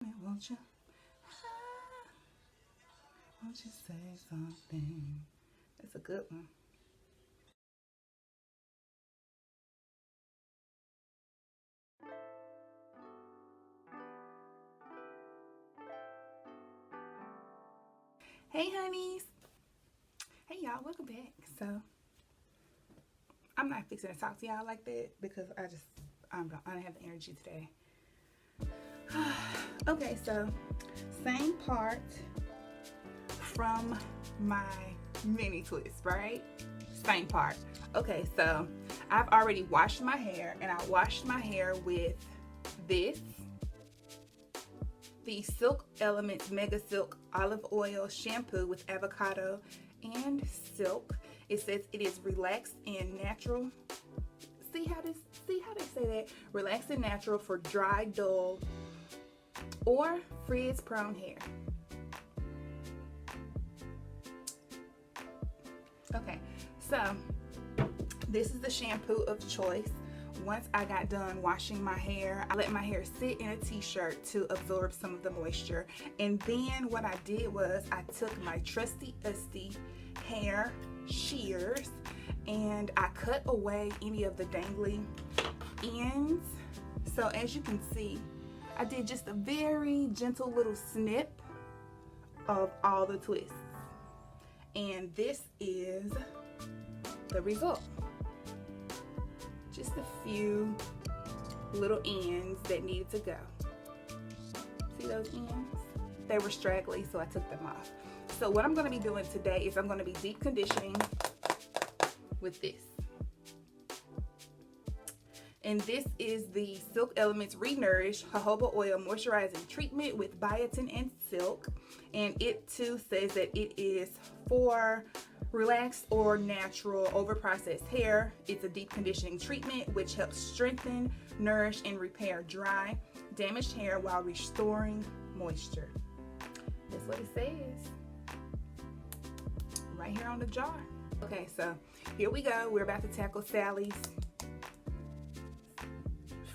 Won't you? Won't you say something? That's a good one. Hey honeys. Hey y'all, welcome back. So I'm not fixing to talk to y'all like that because I don't have the energy today. Okay, so same part from my mini twist, right? Same part. Okay, so I've already washed my hair, and I washed my hair with this, the silkelementsmegasilk olive oil shampoo with avocado and silk. It says it is relaxed and natural. See how they say that? Relaxed and natural for dry, dull, or frizz-prone hair. Okay, so this is the shampoo of choice. Once I got done washing my hair, I let my hair sit in a t-shirt to absorb some of the moisture. And then what I did was I took my trusty hair shears and I cut away any of the dangling ends. So as you can see, I did just a very gentle little snip of all the twists. And this is the result. Just a few little ends that needed to go. See those ends? They were straggly, so I took them off. So what I'm going to be doing today is I'm going to be deep conditioning with this. And this is the Silk Elements Renourish Jojoba Oil Moisturizing Treatment with biotin and silk. And it too says that it is for relaxed or natural over-processed hair. It's a deep conditioning treatment which helps strengthen, nourish, and repair dry, damaged hair while restoring moisture. That's what it says right here on the jar. Okay, so here we go. We're about to tackle Sally's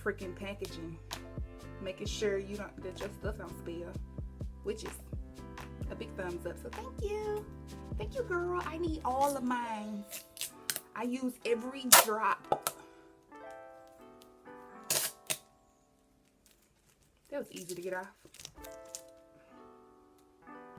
freaking packaging, making sure that your stuff don't spill, which is a big thumbs up. So thank you, girl. I need all of mine. I use every drop. That was easy to get off.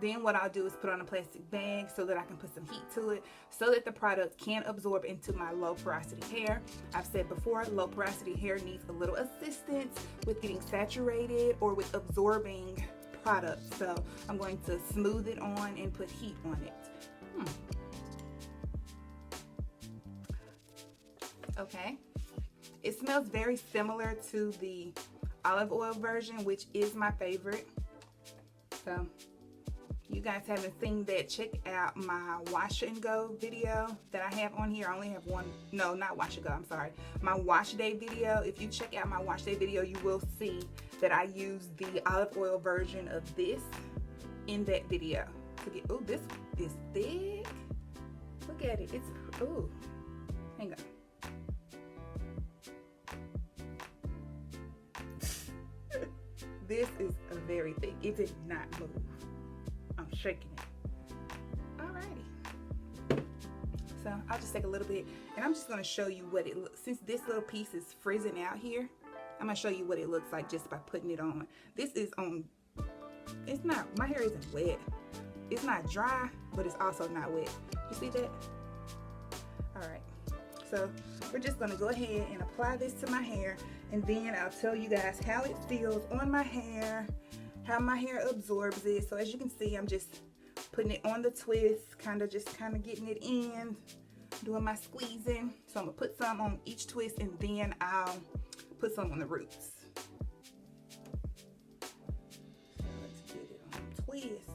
Then what I'll do is put on a plastic bag so that I can put some heat to it so that the product can absorb into my low porosity hair. I've said before, low porosity hair needs a little assistance with getting saturated or with absorbing product. So I'm going to smooth it on and put heat on it. Okay. It smells very similar to the olive oil version, which is my favorite. So you guys haven't seen that, check out my wash and go video that I have on here. I only have one, no, not wash and go, I'm sorry. My wash day video. If you check out my wash day video, you will see that I use the olive oil version of this in that video. Oh, this is thick. Look at it. It's, oh, hang on. This is very thick. It did not move. I'm shaking it. Alrighty. So I'll just take a little bit and I'm just going to show you what it looks, since this little piece is frizzing out here, I'm going to show you what it looks like just by putting it on. This is on, it's not, my hair isn't wet. It's not dry, but it's also not wet. You see that? Alright. So we're just going to go ahead and apply this to my hair, and then I'll tell you guys how it feels on my hair, how my hair absorbs it. So as you can see, I'm just putting it on the twist, kind of getting it in, doing my squeezing. So I'm gonna put some on each twist and then I'll put some on the roots. So let's get it on the twist.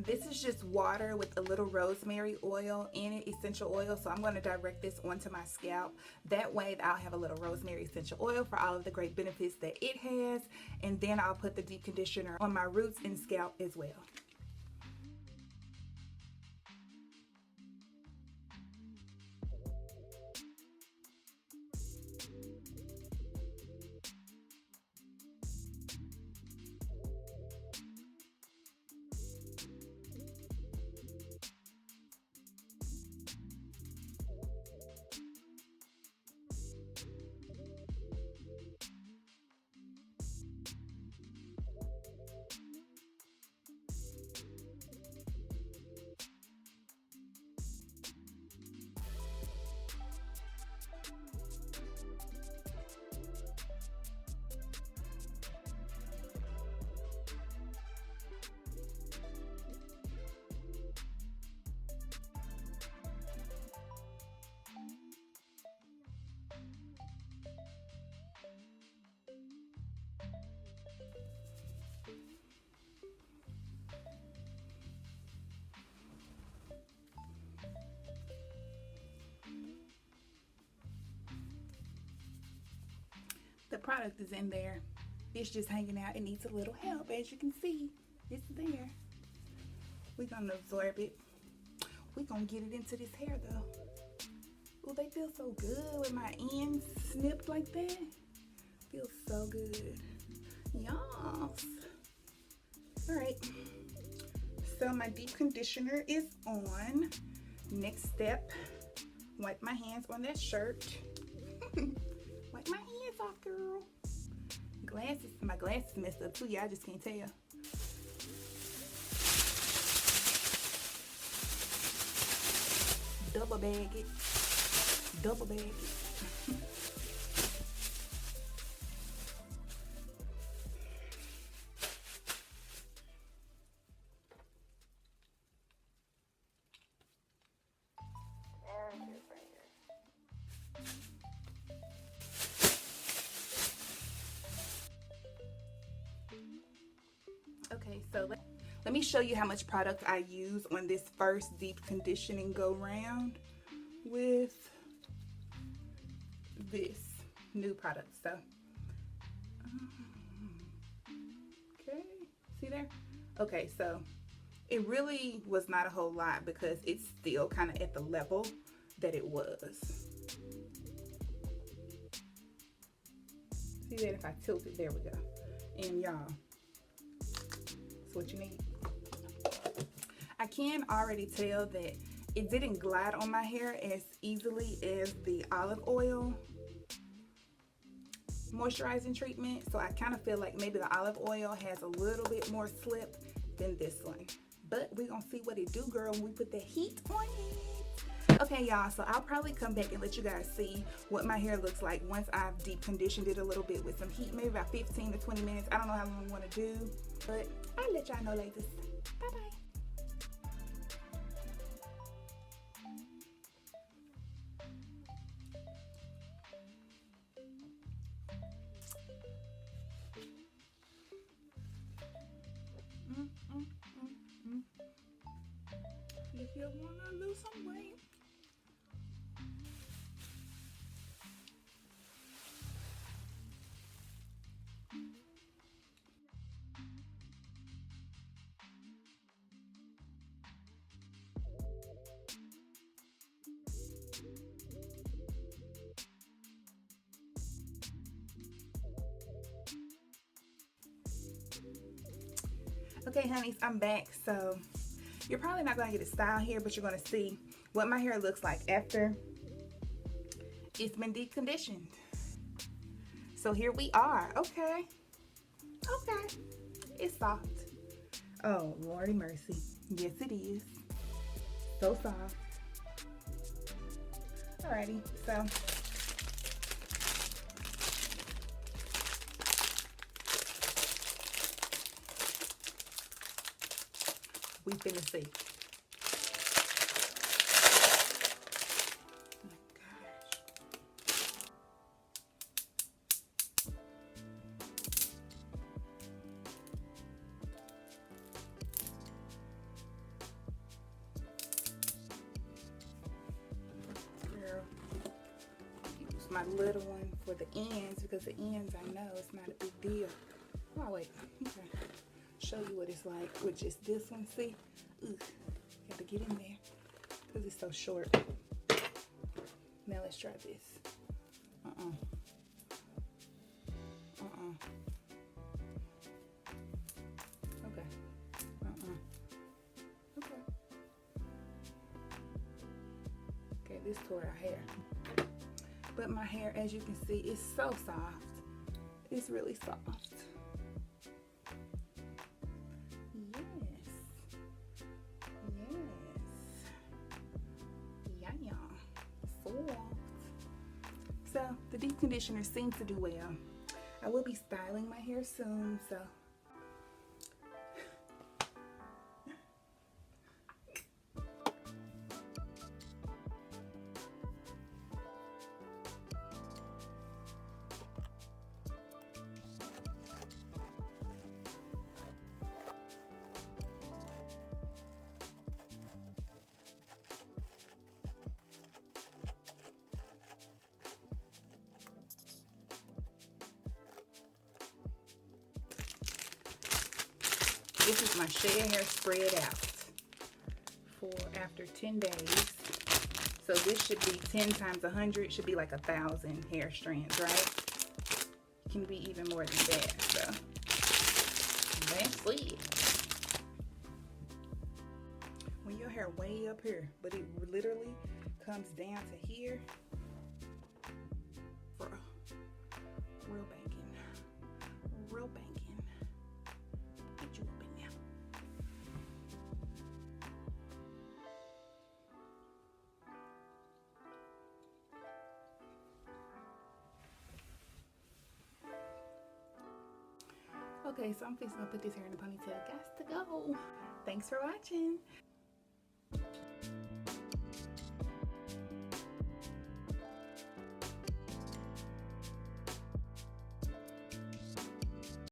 This is just water with a little rosemary oil in it, essential oil. So I'm going to direct this onto my scalp. That way I'll have a little rosemary essential oil for all of the great benefits that it has. And then I'll put the deep conditioner on my roots and scalp as well. The product is in there. It's just hanging out. It needs a little help. As you can see, it's there. We're going to absorb it. We're going to get it into this hair though. Oh, they feel so good with my ends snipped like that. Feels so good. Yes. All right. So my deep conditioner is on. Next step, wipe my hands on that shirt. Wipe my hands off, girl. Glasses, my glasses messed up too. Yeah, I just can't tell. Double bag it. Double bag it. Okay, so let me show you how much product I use on this first deep conditioning go round with this new product. So, okay, see there? Okay, so it really was not a whole lot because it's still kind of at the level that it was. See that if I tilt it, there we go. And y'all, that's what you need. I can already tell that it didn't glide on my hair as easily as the olive oil moisturizing treatment. So I kind of feel like maybe the olive oil has a little bit more slip than this one. But we're going to see what it do, girl, when we put the heat on it. Okay, y'all, so I'll probably come back and let you guys see what my hair looks like once I've deep conditioned it a little bit with some heat, maybe about 15 to 20 minutes. I don't know how long I want to do, but I'll let y'all know later. Bye-bye. If you want to lose some weight. Okay, honeys, I'm back. So you're probably not going to get a style here, but you're going to see what my hair looks like after it's been deep conditioned. So here we are. Okay. Okay. It's soft. Oh, Lordy mercy. Yes, it is. So soft. Alrighty. So we finna see. Oh my gosh. my little one for the ends, because the ends, I know it's not a big deal. Oh wait, okay. Show you what it's like with just this one. See, got to get in there because it's so short. Now let's try this. Okay. Okay. Okay, this tore our hair. But my hair, as you can see, is so soft. It's really soft. Yes. Yes. Yeah. Soft. So the deep conditioner seems to do well. I will be styling my hair soon, so this is my shed hair spread out for after 10 days. So this should be 10 times 100, should be like 1,000 hair strands, right? It can be even more than that, so let's see. When your hair way up here, but it literally comes down to here, for real banking, real banking. Get you up in there. Okay, so I'm fixing to put this hair in a ponytail. Got to go. Thanks for watching.